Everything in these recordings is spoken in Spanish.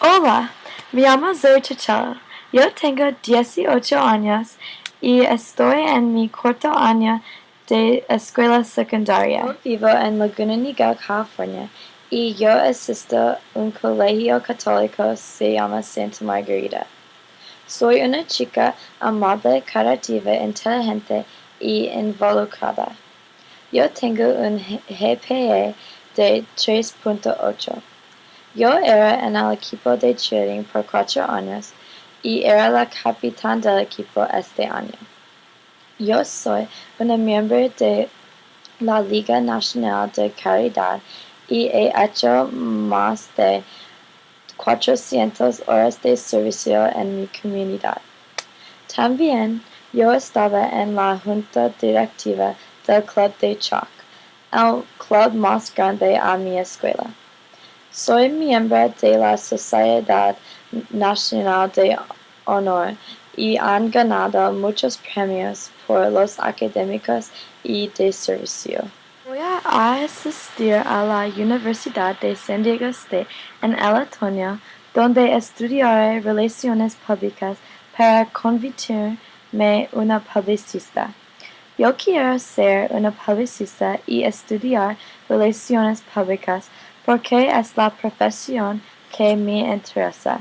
Hola, me llamo Zoe Chichela. Yo tengo 18 años y estoy en mi cuarto año de escuela secundaria. Yo vivo en Laguna Niguel, California, y yo asisto a un colegio católico se llama Santa Margarita. Soy una chica amable, creativa, inteligente y involucrada. Yo tengo un GPA de 3.8. Yo era en el equipo de cheerleading por 4 años y era la capitán del equipo este año. Yo soy una miembro de la Liga Nacional de Caridad y he hecho más de 400 horas de servicio en mi comunidad. También yo estaba en la junta directiva del Club de Chalk, el club más grande a mi escuela. Soy miembro de la Sociedad Nacional de Honor y han ganado muchos premios por los académicos y de servicio. Voy a asistir a la Universidad de San Diego State en el otoño, donde estudiaré relaciones públicas para convertirme una publicista. Yo quiero ser una publicista y estudiar relaciones públicas porque es la profesión que me interesa.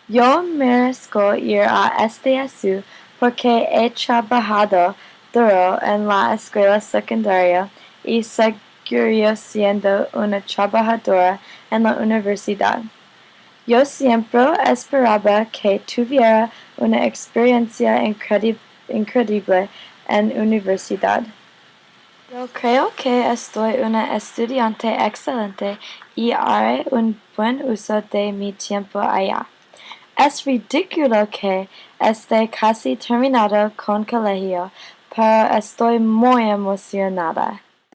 Yo merezco ir a SDSU porque he trabajado duro en la escuela secundaria y seguiré siendo una trabajadora en la universidad. Yo siempre esperaba que tuviera una experiencia increíble en universidad. Yo creo que estoy una estudiante excelente y haré un buen uso de mi tiempo allá. Es ridículo que esté casi terminado con colegio, pero estoy muy emocionada.